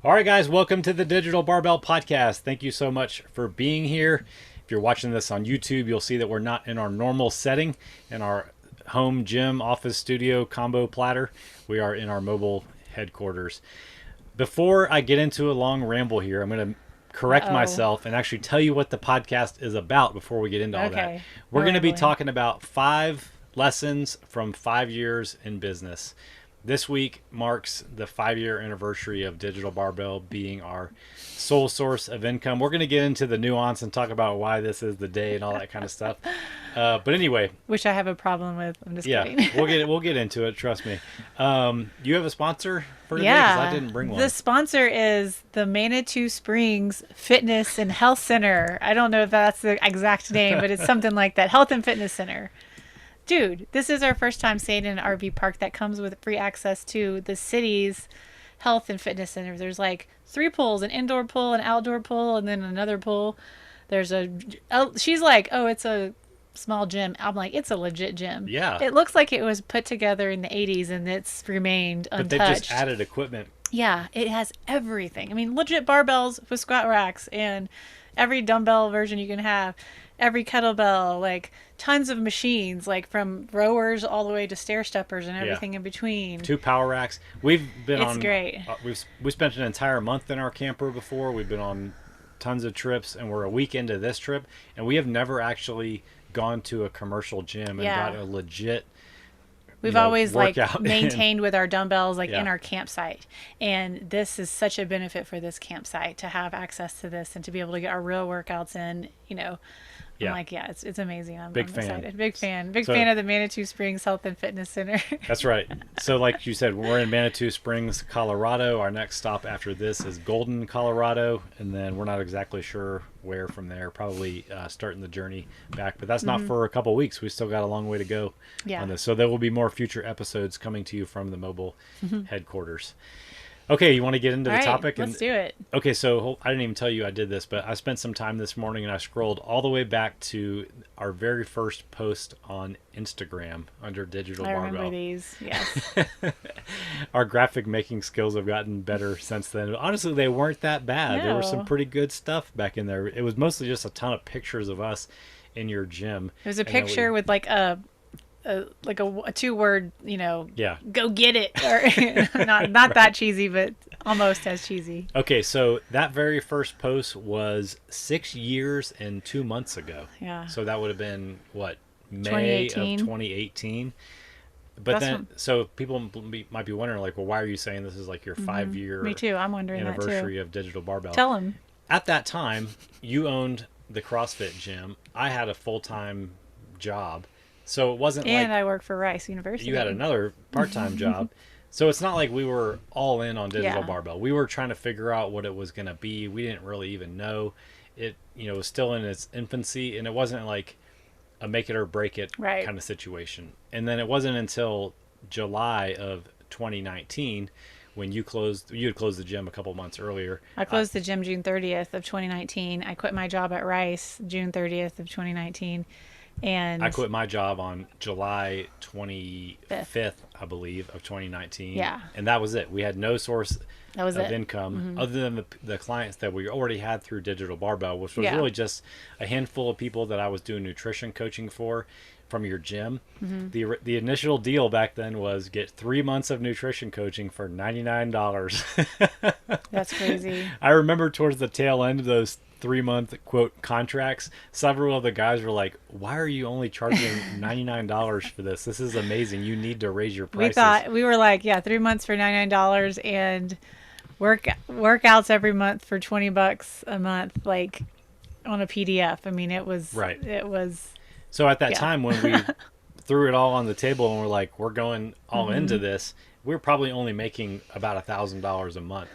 All right, guys, welcome to the Digital Barbell Podcast. Thank you so much for being here. If you're watching this on YouTube, you'll see that we're not in our normal setting, in our home gym, office studio combo platter. We are in our mobile headquarters. Before I get into a long ramble here, I'm going to correct myself and actually tell you what the podcast is about before we get into all that. We're going to be talking about 5 lessons from 5 years in business. This week marks the 5-year anniversary of Digital Barbell being our sole source of income. We're going to get into the nuance and talk about why this is the day and all that kind of stuff. But anyway, which I have a problem with. I'm just kidding. we'll get into it. Trust me. You have a sponsor for today? Because I didn't bring one. The sponsor is the Manitou Springs Fitness and Health Center. I don't know if that's the exact name, but it's something like that. Health and Fitness Center. Dude, this is our first time staying in an RV park that comes with free access to the city's health and fitness center. There's like 3 pools, an indoor pool, an outdoor pool, and then another pool. She's like, oh, it's a small gym. I'm like, it's a legit gym. Yeah. It looks like it was put together in the 80s and it's remained untouched. But they've just added equipment. Yeah, it has everything. I mean, legit barbells with squat racks and every dumbbell version you can have. Every kettlebell, like tons of machines, like from rowers all the way to stair steppers and everything in between. 2 power racks. We've been It's great. We spent an entire month in our camper before. We've been on tons of trips, and we're a week into this trip, and we have never actually gone to a commercial gym and got a legit. We've always like maintained with our dumbbells in our campsite, and this is such a benefit for this campsite to have access to this and to be able to get our real workouts in. I'm like, it's amazing. I'm excited. Big fan of the Manitou Springs Health and Fitness Center. That's right. So like you said, we're in Manitou Springs, Colorado. Our next stop after this is Golden, Colorado. And then we're not exactly sure where from there, probably starting the journey back. But that's not for a couple weeks. We still got a long way to go on this. So there will be more future episodes coming to you from the mobile headquarters. Okay, you want to get into the topic? Let's do it. Okay, so I didn't even tell you I did this, but I spent some time this morning and I scrolled all the way back to our very first post on Instagram under Digital Barbell. I remember these, yes. Our graphic making skills have gotten better since then. Honestly, they weren't that bad. No. There was some pretty good stuff back in there. It was mostly just a ton of pictures of us in your gym. It was a picture with like a 2-word, go get it, or not that cheesy, but almost as cheesy. Okay, so that very first post was 6 years and 2 months ago. Yeah. So that would have been what, May 2018. of 2018. But so people might be wondering, like, well, why are you saying this is like your 5-year? Me too. I'm wondering anniversary that too. of Digital Barbell. Tell them. At that time, you owned the CrossFit gym. I had a full-time job. So it wasn't and I work for Rice University. You had another part-time job. So it's not like we were all in on Digital Barbell. We were trying to figure out what it was going to be. We didn't really even know. It was still in its infancy, and it wasn't like a make it or break it kind of situation. And then it wasn't until July of 2019 when you had closed the gym a couple months earlier. I closed the gym June 30th of 2019. I quit my job at Rice June 30th of 2019. And I quit my job on July 25th, I believe, of 2019. Yeah. And that was it. We had no source of it. income other than the clients that we already had through Digital Barbell, which was really just a handful of people that I was doing nutrition coaching for from your gym. The initial deal back then was get 3 months of nutrition coaching for $99. That's crazy. I remember towards the tail end of those 3-month quote contracts, several of the guys were like, why are you only charging $99 for this? This is amazing. You need to raise your prices. We were like, 3 months for $99 and workouts every month for $20 a month, like on a PDF. I mean, it was so at that time when we threw it all on the table and we're like, we're going all into this, we were probably only making about $1,000 a month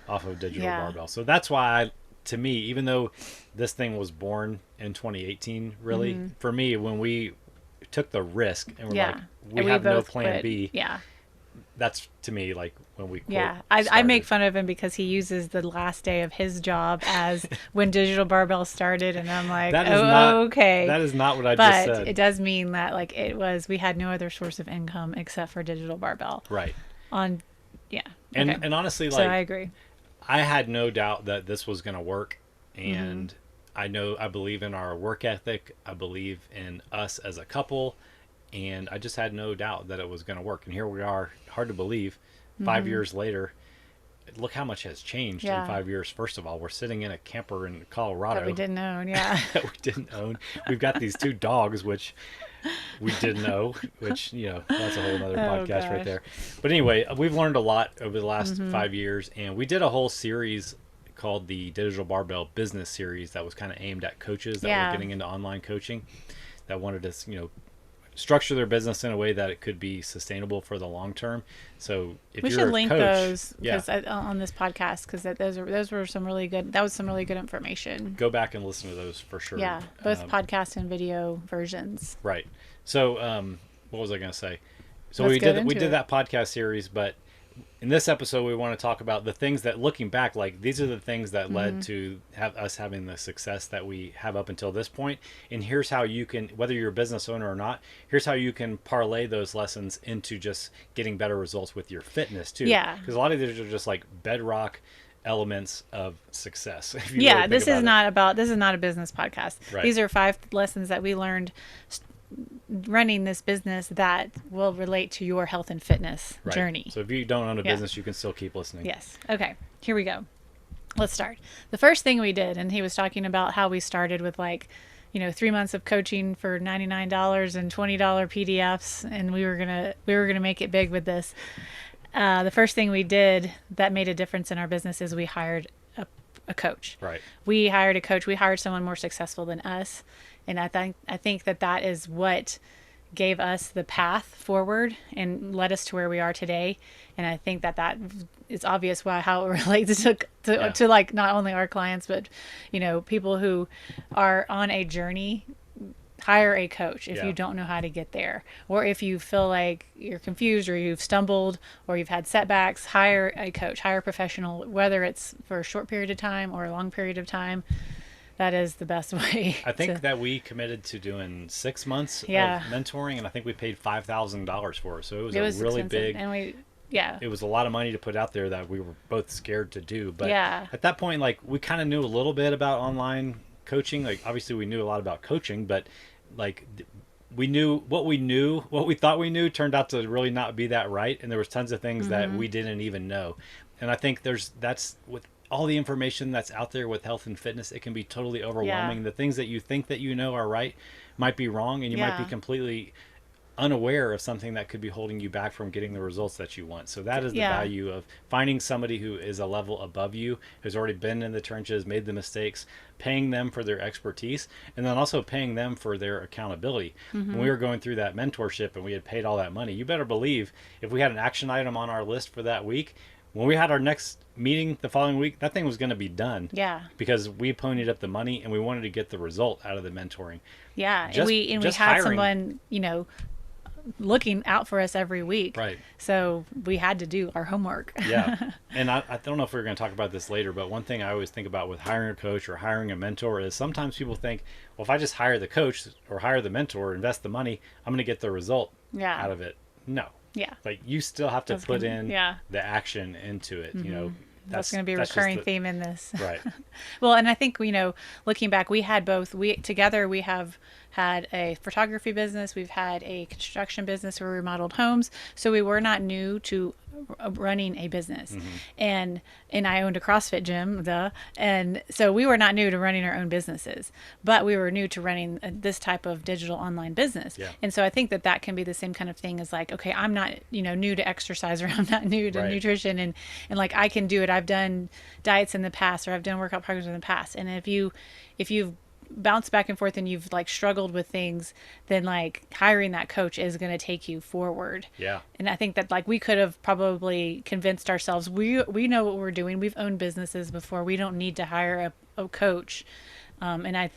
off of Digital Barbell. So that's why to me, even though this thing was born in 2018, really, for me, when we took the risk and we're like, we have no plan B. Yeah. That's to me like when we I make fun of him because he uses the last day of his job as when Digital Barbell started, and I'm like, okay. That is not what I just said. But it does mean that like we had no other source of income except for Digital Barbell. Right. And honestly, so I agree. I had no doubt that this was going to work, and I believe in our work ethic. I believe in us as a couple, and I just had no doubt that it was going to work. And here we are, hard to believe, 5 years later. Look how much has changed in 5 years. First of all, we're sitting in a camper in Colorado That we didn't own, yeah. that we didn't own. We've got these 2 dogs, which we didn't know, which, that's a whole other podcast right there. But anyway, we've learned a lot over the last 5 years, and we did a whole series called the Digital Barbell Business Series that was kind of aimed at coaches that were getting into online coaching, that wanted to, structure their business in a way that it could be sustainable for the long term. So if we you're should a link coach, those on this podcast, because those were some really good. That was some really good information. Go back and listen to those for sure. Yeah, both podcast and video versions. Right. So what was I going to say? So Let's we did that podcast series, but in this episode we want to talk about the things that, looking back, like these are the things that led to us having the success that we have up until this point. And here's how you can, whether you're a business owner or not, here's how you can parlay those lessons into just getting better results with your fitness too. Yeah. Because a lot of these are just like bedrock elements of success. This is not a business podcast. Right. These are 5 lessons that we learned running this business that will relate to your health and fitness journey. So if you don't own a business, you can still keep listening. Yes. Okay. Here we go. Let's start. The first thing we did, and he was talking about how we started with 3 months of coaching for $99 and $20 PDFs, and we were gonna make it big with this. The first thing we did that made a difference in our business is we hired a coach. Right. We hired a coach. We hired someone more successful than us. And I think that is what gave us the path forward and led us to where we are today. And I think that is obvious how it relates to like not only our clients, but people who are on a journey. Hire a coach if you don't know how to get there, or if you feel like you're confused or you've stumbled or you've had setbacks. Hire a coach, hire a professional, whether it's for a short period of time or a long period of time. That is the best way. I think that we committed to doing 6 months of mentoring, and I think we paid $5,000 for it. So it was a really big, and it was a lot of money to put out there that we were both scared to do. But Yeah. at that point, like, we kind of knew a little bit about online coaching. Like, obviously we knew a lot about coaching, but like we thought we knew turned out to really not be that right. And there was tons of things that we didn't even know. And I think that's with all the information that's out there with health and fitness, it can be totally overwhelming. Yeah. The things that you think that you know are right might be wrong, and you might be completely unaware of something that could be holding you back from getting the results that you want. So that is the value of finding somebody who is a level above you, who's already been in the trenches, made the mistakes, paying them for their expertise, and then also paying them for their accountability. When we were going through that mentorship and we had paid all that money, you better believe if we had an action item on our list for that week, when we had our next meeting the following week, that thing was going to be done. Yeah. Because we ponied up the money and we wanted to get the result out of the mentoring. Yeah. Just we had hiring someone, looking out for us every week. Right. So we had to do our homework. Yeah. And I don't know if we're going to talk about this later, but one thing I always think about with hiring a coach or hiring a mentor is sometimes people think, well, if I just hire the coach or hire the mentor, invest the money, I'm going to get the result out of it. No. Yeah. Like, you still have to put in the action into it, That's going to be a recurring theme in this. Right. Well, and I think, looking back, we had both. Together we have had a photography business. We've had a construction business where we remodeled homes. So we were not new to running a business. And I owned a CrossFit gym, and so we were not new to running our own businesses, but we were new to running this type of digital online business. Yeah. And so I think that can be the same kind of thing as like, okay, I'm not, new to exercise, or I'm not new to nutrition, and like, I can do it. I've done diets in the past, or I've done workout programs in the past. And if you've bounced back and forth and you've like struggled with things, then like hiring that coach is going to take you forward. Yeah. And I think that like we could have probably convinced ourselves we know what we're doing. We've owned businesses before. We don't need to hire a coach. And I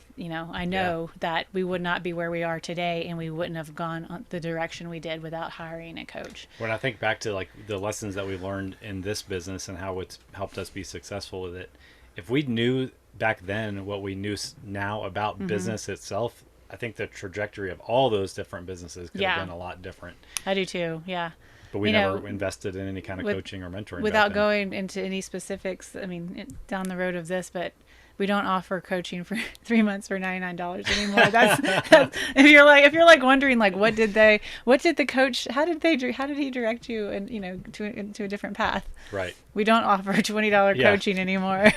know that we would not be where we are today, and we wouldn't have gone the direction we did without hiring a coach. When I think back to like the lessons that we learned in this business and how it's helped us be successful with it, if we knew back then what we knew now about business itself, I think the trajectory of all those different businesses could have been a lot different. I do too. Yeah. But we never invested in any kind of coaching or mentoring. Without going into any specifics, I mean, down the road of this, but we don't offer coaching for 3 months for $99 anymore. That's if you're like wondering like what did the coach, how did he direct you and to a different path. Right. We don't offer $20 coaching anymore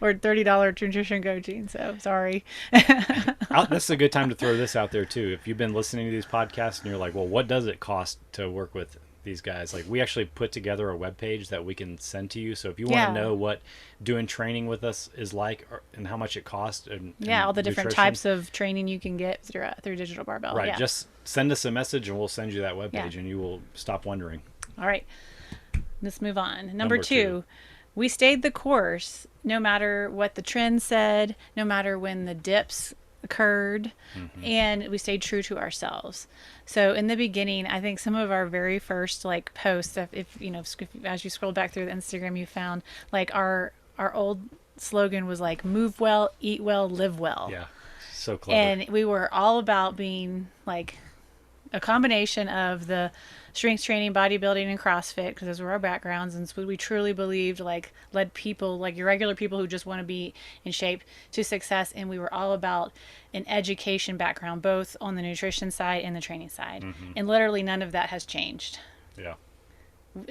or $30 nutrition coaching. So sorry. This is a good time to throw this out there too. If you've been listening to these podcasts and you're like, well, what does it cost to work with these guys? Like, we actually put together a webpage that we can send to you. So if you want to know what doing training with us is like and how much it costs and all the different types of training you can get through Digital Barbell. Right. Just send us a message and we'll send you that webpage and you will stop wondering. All right. Let's move on. Number two, we stayed the course no matter what the trend said, no matter when the dips occurred, and we stayed true to ourselves. So in the beginning, I think some of our very first like posts, if as you scroll back through the Instagram, you found like our old slogan was like move well, eat well, live well. Yeah, so clever. And we were all about being like a combination of the strength training, bodybuilding, and CrossFit, because those were our backgrounds, and so we truly believed led people, like your regular people who just want to be in shape, to success. And we were all about an education background, both on the nutrition side and the training side. And literally none of that has changed. Yeah.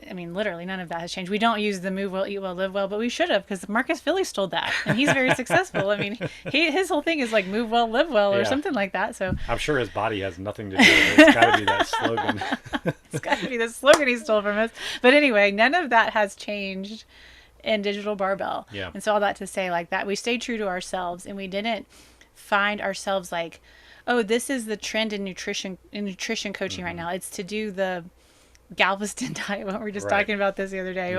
I mean, literally none of that has changed. We don't use the move well, eat well, live well, but we should have, because Marcus Philly stole that, and he's very successful. I mean, his whole thing is like move well, live well, or something like that. So I'm sure his body has nothing to do with it. It's got to be that slogan. It's got to be the slogan he stole from us. But anyway, none of that has changed in Digital Barbell. Yeah. And so all that to say like that, we stayed true to ourselves, and we didn't find ourselves like, oh, this is the trend in nutrition coaching right now. It's to do the Galveston diet. We were just talking about this the other day,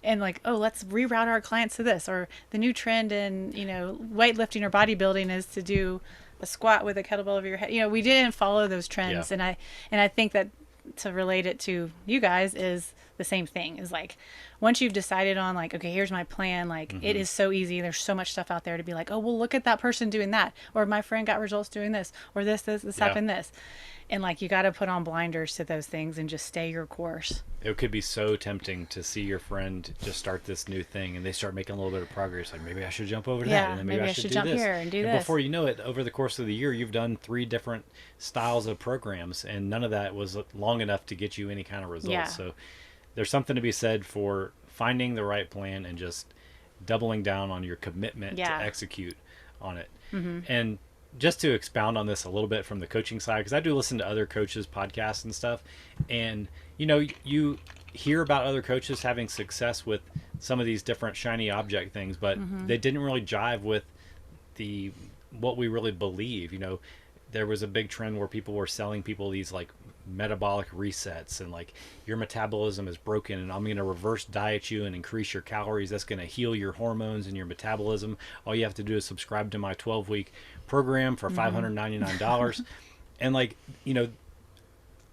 and like, oh, let's reroute our clients to this, or the new trend in weightlifting or bodybuilding is to do a squat with a kettlebell over your head. We didn't follow those trends, and I think that to relate it to you guys is the same thing. Is like once you've decided on like, okay, here's my plan, like it is so easy. There's so much stuff out there to be like, oh, well, look at that person doing that, or my friend got results doing this, or this happened this. And like, you got to put on blinders to those things and just stay your course. It could be so tempting to see your friend just start this new thing and they start making a little bit of progress. Like, maybe I should jump over to that. And then maybe I should do jump this. here and do and this. Before you know it, over the course of the year, you've done 3 different styles of programs, and none of that was long enough to get you any kind of results. Yeah. So there's something to be said for finding the right plan and just doubling down on your commitment to execute on it. And just to expound on this a little bit from the coaching side, because I do listen to other coaches' podcasts and stuff, and you hear about other coaches having success with some of these different shiny object things, but they didn't really jive with what we really believe. There was a big trend where people were selling people these like metabolic resets, and like, your metabolism is broken and I'm going to reverse diet you and increase your calories. That's going to heal your hormones and your metabolism. All you have to do is subscribe to my 12-week program for $599. And like,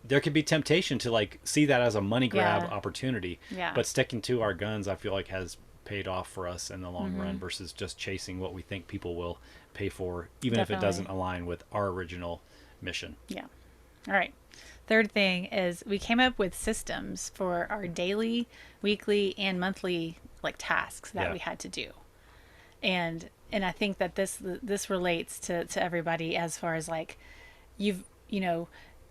there could be temptation to like see that as a money grab opportunity, but sticking to our guns, I feel like, has paid off for us in the long run, versus just chasing what we think people will pay for, even if it doesn't align with our original mission. Yeah. All right. Third thing is we came up with systems for our daily, weekly, and monthly like tasks that we had to do. And I think that this relates to everybody, as far as like,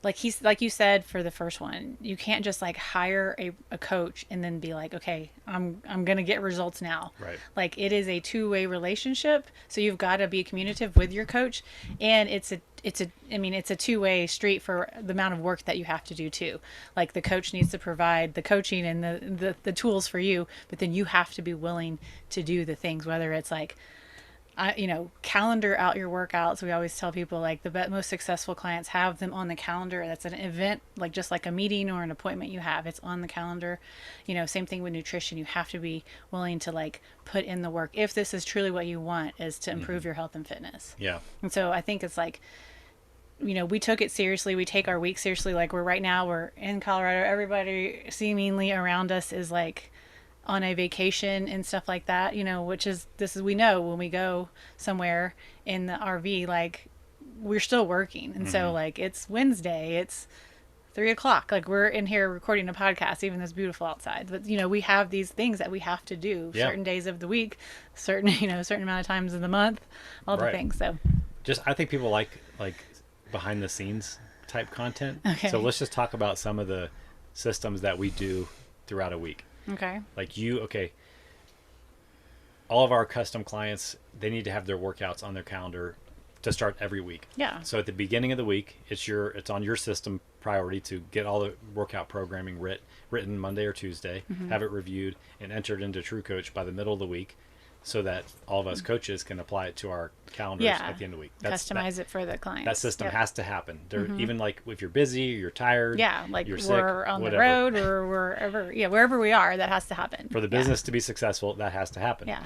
like you said for the first one, you can't just like hire a coach and then be like, okay, I'm gonna get results now. Right. Like, it is a two-way relationship, so you've got to be communicative with your coach, and it's a two-way street for the amount of work that you have to do too. Like, the coach needs to provide the coaching and the tools for you, but then you have to be willing to do the things, whether it's like, calendar out your workouts. We always tell people like the most successful clients have them on the calendar. That's an event, like just like a meeting or an appointment you have, it's on the calendar. Same thing with nutrition. You have to be willing to like put in the work if this is truly what you want, is to improve your health and fitness. Yeah. And so I think it's like, we took it seriously. We take our week seriously. Like, we're in Colorado. Everybody seemingly around us is like on a vacation and stuff like that, we know when we go somewhere in the RV, like, we're still working. And so like, it's Wednesday, it's 3:00. Like, we're in here recording a podcast, even though it's beautiful outside. But, we have these things that we have to do certain days of the week, certain amount of times in the month, all the things. So I think people like behind the scenes type content. Okay. So let's just talk about some of the systems that we do throughout a week. Okay. Like all of our custom clients, they need to have their workouts on their calendar to start every week. Yeah. So at the beginning of the week, it's on your system priority to get all the workout programming written Monday or Tuesday, have it reviewed and entered into TrueCoach by the middle of the week, so that all of us coaches can apply it to our calendars at the end of the week. Customize it for the client. That system has to happen. Even like if you're busy, you're tired, like you're we're sick, on whatever. the road or wherever we are, that has to happen. For the business to be successful, that has to happen. Yeah.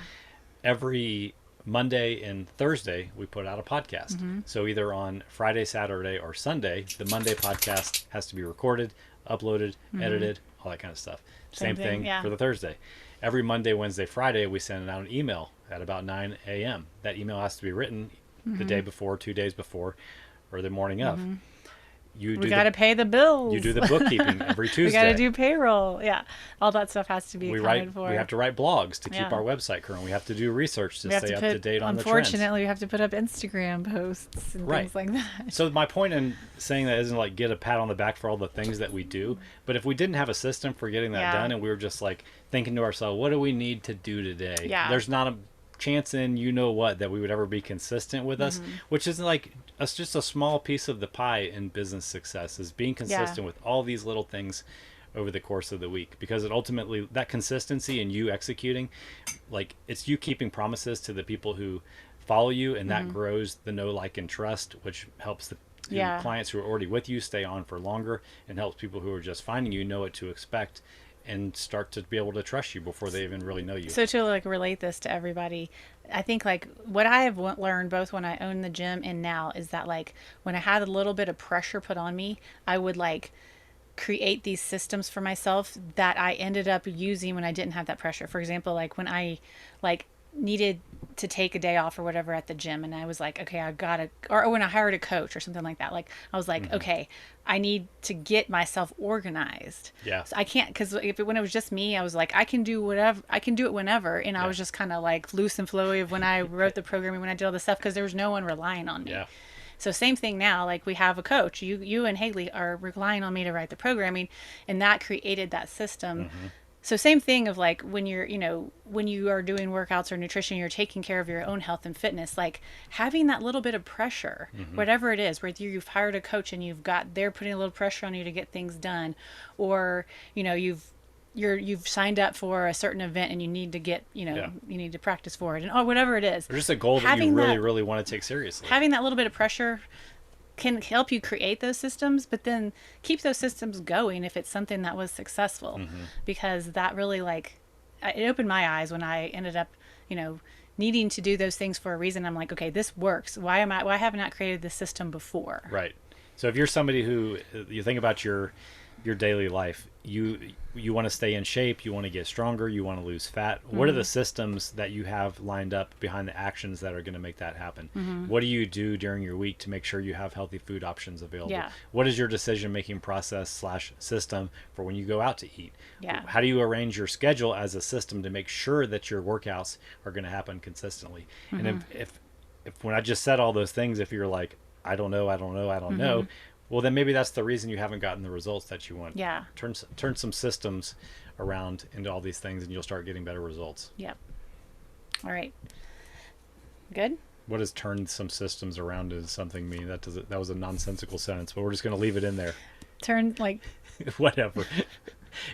Every Monday and Thursday, we put out a podcast. So either on Friday, Saturday, or Sunday, the Monday podcast has to be recorded, uploaded, edited, all that kind of stuff. Same thing for the Thursday. Every Monday, Wednesday, Friday, we send out an email at about 9 a.m. That email has to be written the day before, 2 days before, or the morning of. We got to pay the bills. You do the bookkeeping every Tuesday. We got to do payroll. Yeah. All that stuff has to be accounted for. We have to write blogs to keep our website current. We have to do research to stay up to date on the trends. Unfortunately, we have to put up Instagram posts and things like that. So my point in saying that isn't like get a pat on the back for all the things that we do, but if we didn't have a system for getting that done and we were just like thinking to ourselves, what do we need to do today? Yeah. There's not a chance in that we would ever be consistent with us, which is like it's just a small piece of the pie in business success, is being consistent with all these little things over the course of the week, because it ultimately, that consistency and you executing, like it's you keeping promises to the people who follow you, and that grows the know, like, and trust, which helps the clients who are already with you stay on for longer, and helps people who are just finding you know what to expect and start to be able to trust you before they even really know you. So to like relate this to everybody, I think like what I have learned both when I owned the gym and now is that like when I had a little bit of pressure put on me, I would like create these systems for myself that I ended up using when I didn't have that pressure. For example, like when I like needed to take a day off or whatever at the gym, and I was like, okay, I gotta, or when I hired a coach or something like that, like I was like, okay, I need to get myself organized. Yeah. So I can't, because when it was just me, I was like, I can do whatever, I can do it whenever, and I was just kind of like loose and flowy of when I wrote the programming, when I did all this stuff, because there was no one relying on me. Yeah. So same thing now, like we have a coach. You and Haley are relying on me to write the programming, and that created that system. So same thing of like when you're, when you are doing workouts or nutrition, you're taking care of your own health and fitness, like having that little bit of pressure, whatever it is, whether you've hired a coach and they're putting a little pressure on you to get things done, or, you've signed up for a certain event and you need to get, you need to practice for it, and whatever it is. Or just a goal that you really want to take seriously. Having that little bit of pressure can help you create those systems, but then keep those systems going if it's something that was successful, because that really it opened my eyes when I ended up, needing to do those things for a reason. I'm like, okay, this works. Why haven't I created this system before? Right. So if you're somebody who, you think about your daily life, you want to stay in shape, you want to get stronger, you want to lose fat. What are the systems that you have lined up behind the actions that are going to make that happen? What do you do during your week to make sure you have healthy food options available? Yeah. What is your decision-making process / system for when you go out to eat? Yeah. How do you arrange your schedule as a system to make sure that your workouts are going to happen consistently? And if when I just said all those things, if you're like, I don't know, well, then maybe that's the reason you haven't gotten the results that you want. Yeah. Turn some systems around into all these things, and you'll start getting better results. Yep. All right. Good? What does turn some systems around into something mean? That was a nonsensical sentence, but we're just going to leave it in there. Turn Whatever.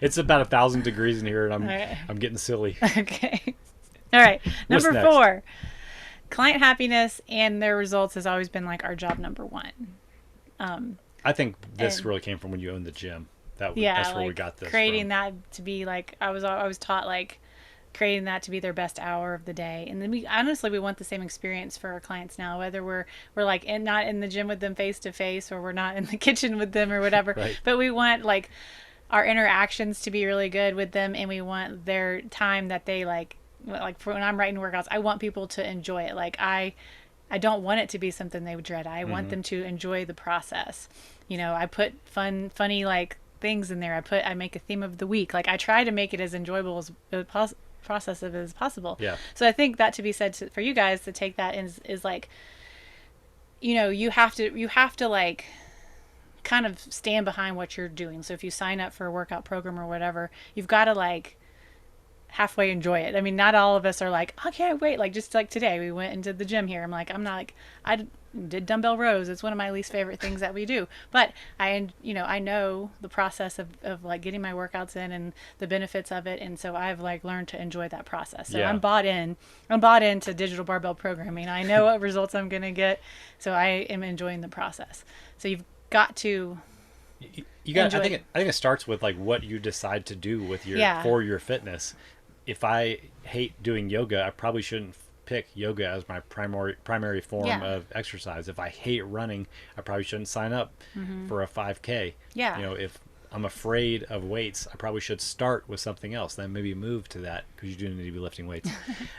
It's about 1,000 degrees in here, and I'm getting silly. Okay. All right. What's Number next? 4. Client happiness and their results has always been like our job number 1. I think this really came from when you owned the gym. That's where we got this creating from. that to be like, I was taught like creating that to be their best hour of the day. And then we want the same experience for our clients now, whether we're like not in the gym with them face to face, or we're not in the kitchen with them or whatever, Right. But we want like our interactions to be really good with them. And we want their time that they like for when I'm writing workouts, I want people to enjoy it. Like I don't want it to be something they would dread. I want them to enjoy the process. You know, I put funny like things in there. I make a theme of the week. Like I try to make it as enjoyable as process of it as possible. Yeah. So I think that to be said for you guys to take that is like, you know, you have to like kind of stand behind what you're doing. So if you sign up for a workout program or whatever, you've got to like halfway enjoy it. I mean, not all of us are like, I can't wait. Like just like today, we went into the gym here. I'm not like, I did dumbbell rows. It's one of my least favorite things that we do. But I know the process of like getting my workouts in and the benefits of it. And so I've like learned to enjoy that process. So Yeah. I'm bought into Digital Barbell programming. I know what results I'm going to get. So I am enjoying the process. So you've got to you got. enjoy. I think it starts with like what you decide to do with your Yeah. for your fitness. If I hate doing yoga, I probably shouldn't pick yoga as my primary form Yeah. of exercise. If I hate running, I probably shouldn't sign up for a 5K. Yeah. You know, if I'm afraid of weights, I probably should start with something else, then maybe move to that, because you do need to be lifting weights.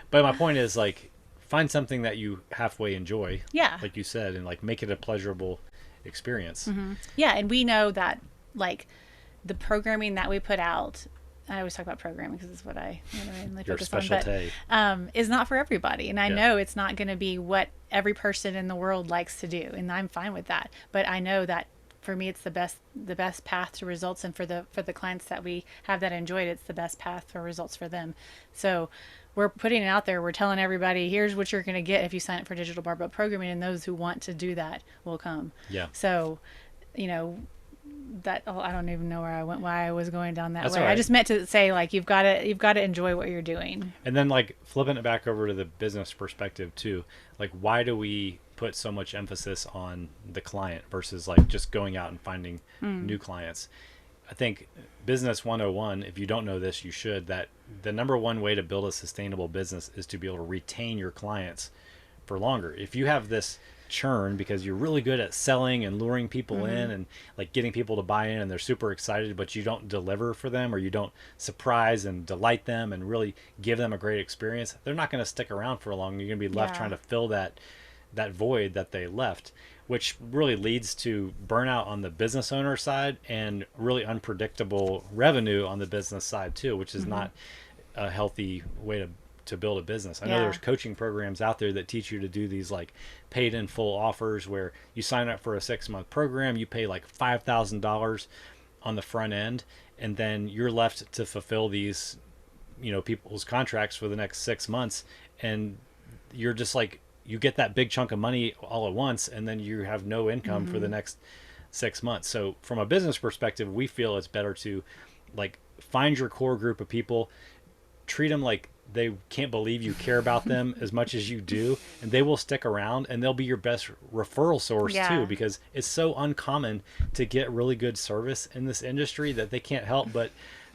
But my point is, like, find something that you halfway enjoy, Yeah. like you said, and like make it a pleasurable experience. Yeah, and we know that like the programming that we put out, I always talk about programming because it's what I mainly Your focus on, specialty. but is not for everybody. And I Yeah. know it's not going to be what every person in the world likes to do, and I'm fine with that. But I know that for me, it's the best path to results, and for the clients that we have that enjoyed, it's the best path for results for them. So we're putting it out there. We're telling everybody, here's what you're going to get if you sign up for Digital Barbell Programming, and those who want to do that will come. Yeah. So, you know, that I don't even know why I was going down that That's way. all I right. just meant to say like you've got to enjoy what you're doing. And then like flipping it back over to the business perspective too, like why do we put so much emphasis on the client versus like just going out and finding new clients? I think business 101, if you don't know this, you should, that the number one way to build a sustainable business is to be able to retain your clients for longer. If you have this churn because you're really good at selling and luring people in and like getting people to buy in and they're super excited, but you don't deliver for them, or you don't surprise and delight them and really give them a great experience, they're not going to stick around for long. You're going to be left Yeah. trying to fill that void that they left, which really leads to burnout on the business owner side and really unpredictable revenue on the business side too, which is not a healthy way to build a business. I know Yeah. there's coaching programs out there that teach you to do these like paid in full offers where you sign up for a 6-month program, you pay like $5,000 on the front end, and then you're left to fulfill these, you know, people's contracts for the next 6 months, and you're just like, you get that big chunk of money all at once, and then you have no income for the next 6 months. So from a business perspective, we feel it's better to like find your core group of people, treat them like they can't believe you care about them as much as you do, and they will stick around, and they'll be your best referral source Yeah. too, because it's so uncommon to get really good service in this industry that they can't help but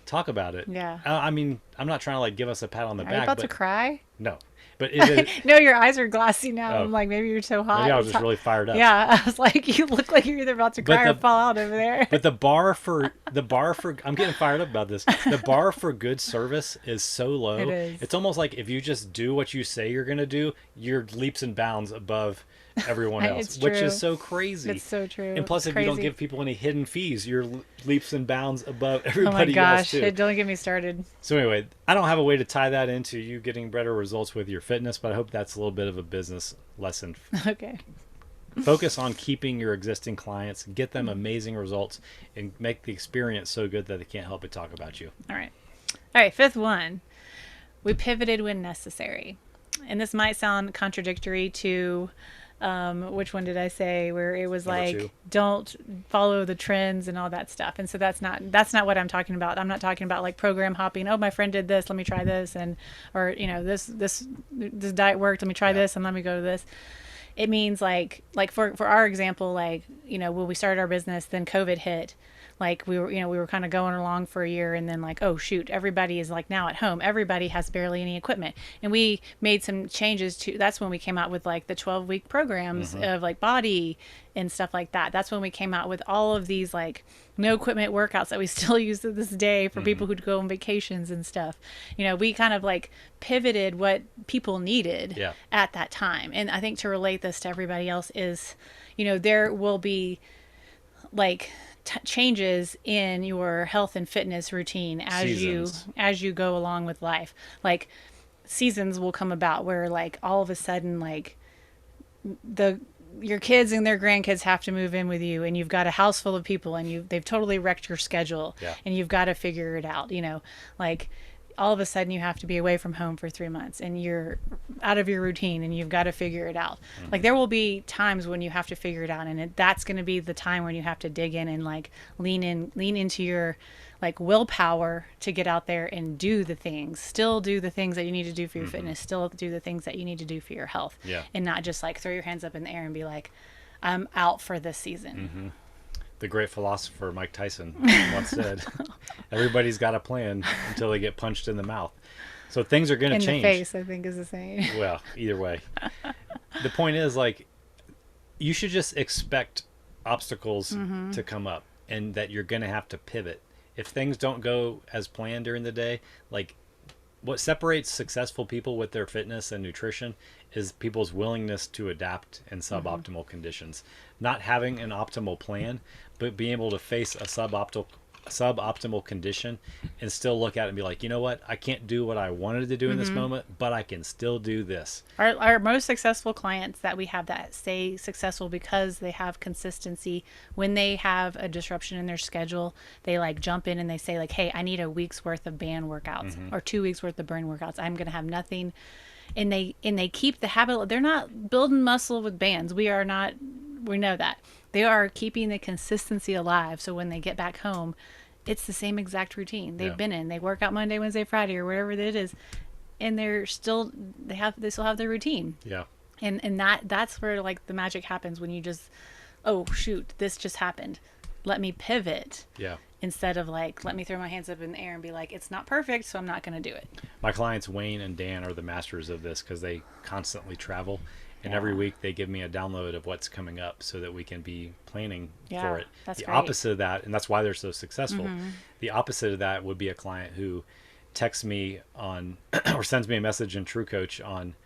talk about it. Yeah. I mean, I'm not trying to like give us a pat on the Are you back, about but to cry? no, but it is, No, your eyes are glassy now. Oh. I'm like, maybe you're so hot. maybe I was It's just hot. really fired up. Yeah, I was like, you look like you're either about to But cry or the- fall out over there. But the bar for I'm getting fired up about this. The bar for good service is so low. It is. It's almost like if you just do what you say you're going to do, you're leaps and bounds above everyone else, It's which true. is so crazy. It's so true. And plus, It's if you don't crazy. give people any hidden fees, you're leaps and bounds above Oh my everybody else gosh, too. don't get me started. So anyway, I don't have a way to tie that into you getting better results with your fitness, but I hope that's a little bit of a business lesson. Okay. Focus on keeping your existing clients, get them amazing results, and make the experience so good that they can't help but talk about you. All right. All right, fifth one. We pivoted when necessary. And this might sound contradictory to which one did I say, where it was Number like 2. don't follow the trends and all that stuff. And so that's not what I'm talking about. I'm not talking about like program hopping. Oh, my friend did this, let me try this, and or you know, this diet worked, let me try this and let me go to this. It means like for our example, like, you know, when we started our business, then COVID hit. like we were kind of going along for a year, and then like, oh shoot, everybody is like now at home, everybody has barely any equipment, and we made some changes to. That's when we came out with like the 12-week programs of like body and stuff like that. That's when we came out with all of these like no equipment workouts that we still use to this day for people who go on vacations and stuff. We kind of like pivoted what people needed at that time. And I think to relate this to everybody else is, there will be like changes in your health and fitness routine as you go along with life. Like seasons will come about where like all of a sudden like your kids and their grandkids have to move in with you, and you've got a house full of people, and they've totally wrecked your schedule, and you've got to figure it out. Like all of a sudden you have to be away from home for 3 months, and you're out of your routine, and you've got to figure it out. Like there will be times when you have to figure it out, and that's going to be the time when you have to dig in and like lean into your like willpower to get out there and do the things, still do the things that you need to do for your fitness, still do the things that you need to do for your health, and not just like throw your hands up in the air and be like, I'm out for this season. The great philosopher Mike Tyson once said, everybody's got a plan until they get punched in the mouth. So things are going to change. In the face, I think is the same. Well, either way. The point is like, you should just expect obstacles to come up, and that you're going to have to pivot. If things don't go as planned during the day, like what separates successful people with their fitness and nutrition is people's willingness to adapt in suboptimal conditions. Not having an optimal plan, but being able to face a suboptimal condition and still look at it and be like, you know what, I can't do what I wanted to do in this moment, but I can still do this. Our most successful clients that we have that stay successful because they have consistency. When they have a disruption in their schedule, they like jump in and they say like, hey, I need a week's worth of band workouts or 2 weeks worth of burn workouts. I'm going to have nothing. And they keep the habit. They're not building muscle with bands. We know that. They are keeping the consistency alive. So when they get back home, it's the same exact routine they've been in. They work out Monday, Wednesday, Friday, or whatever it is, and they still have their routine. Yeah. And that's where like the magic happens, when you just, oh shoot, this just happened. Let me pivot. Yeah. Instead of like, let me throw my hands up in the air and be like, it's not perfect, so I'm not going to do it. My clients Wayne and Dan are the masters of this because they constantly travel. And every week they give me a download of what's coming up so that we can be planning for it. That's the great. Opposite of that, and that's why they're so successful, the opposite of that would be a client who texts me on or sends me a message in TrueCoach on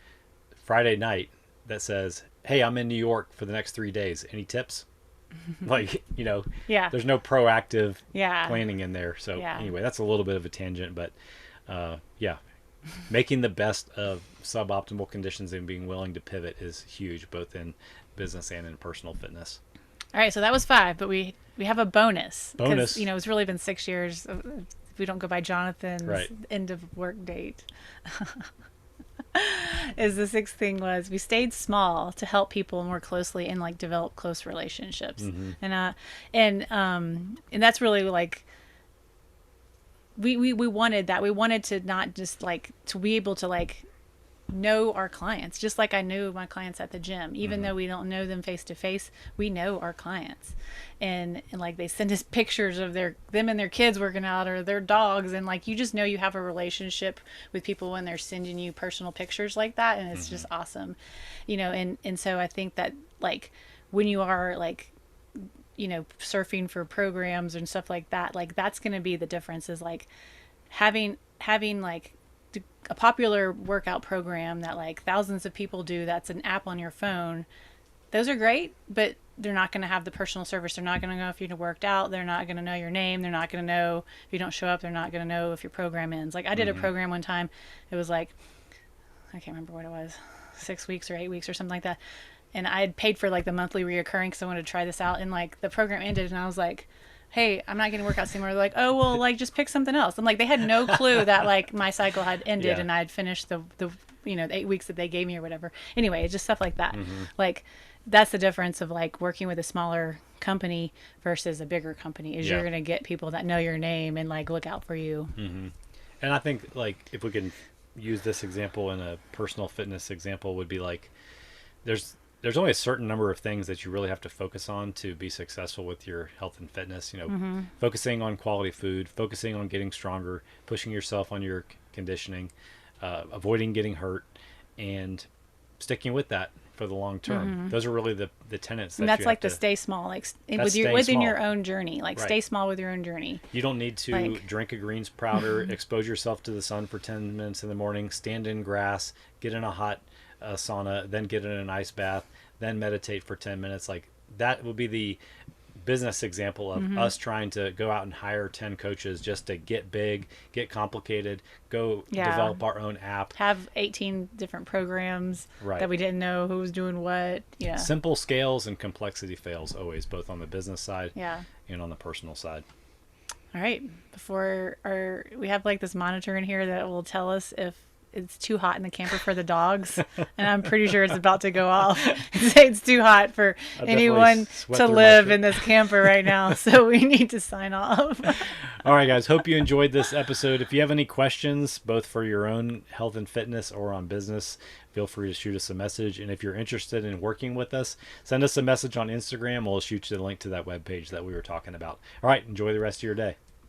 Friday night that says, hey, I'm in New York for the next 3 days. Any tips? Like, there's no proactive planning in there. So anyway, that's a little bit of a tangent, but making the best of suboptimal conditions and being willing to pivot is huge, both in business and in personal fitness. All right, so that was 5, but we have a bonus. Because, it's really been 6 years. If we don't go by Jonathan's end of work date. Is the 6th thing was we stayed small to help people more closely and like develop close relationships. And that's really like, we wanted that. We wanted to not just like to be able to like know our clients, just like I knew my clients at the gym. Even though we don't know them face to face, we know our clients, and like they send us pictures of them and their kids working out or their dogs, and like you just know you have a relationship with people when they're sending you personal pictures like that, and it's just awesome, and so I think that like when you are like surfing for programs and stuff like that, like that's going to be the difference, is like having like a popular workout program that like thousands of people do, that's an app on your phone. Those are great, but they're not going to have the personal service. They're not going to know if you worked out. They're not going to know your name. They're not going to know if you don't show up. They're not going to know if your program ends. Like I did a program one time. It was like, I can't remember what it was, 6 weeks or 8 weeks or something like that. And I had paid for like the monthly reoccurring because I wanted to try this out. And like the program ended and I was like, hey, I'm not getting workouts anymore. They're like, oh, well, like just pick something else. I'm like, they had no clue that like my cycle had ended and I had finished the 8 weeks that they gave me or whatever. Anyway, it's just stuff like that. Like that's the difference of like working with a smaller company versus a bigger company, is you're going to get people that know your name and like look out for you. And I think like if we can use this example in a personal fitness example, would be like, there's there's only a certain number of things that you really have to focus on to be successful with your health and fitness. Focusing on quality food, focusing on getting stronger, pushing yourself on your conditioning, avoiding getting hurt, and sticking with that for the long term. Those are really the tenets that And that's you like have the to, stay small, like that's staying within your small. own journey. Like Right. stay small with your own journey. You don't need to Like- drink a greens powder, expose yourself to the sun for 10 minutes in the morning, stand in grass, get in a hot sauna, then get in an ice bath, then meditate for 10 minutes. Like that would be the business example of us trying to go out and hire 10 coaches just to get big, get complicated, go Yeah. develop our own app. Have 18 different programs Right. that we didn't know who was doing what. Yeah. Simple scales and complexity fails always, both on the business side Yeah. and on the personal side. All right. We have like this monitor in here that will tell us if it's too hot in the camper for the dogs, and I'm pretty sure it's about to go off. It's too hot for definitely anyone sweat to through my live shirt. in this camper right now, so we need to sign off. All right, guys. Hope you enjoyed this episode. If you have any questions, both for your own health and fitness or on business, feel free to shoot us a message. And if you're interested in working with us, send us a message on Instagram. We'll shoot you the link to that webpage that we were talking about. All right. Enjoy the rest of your day.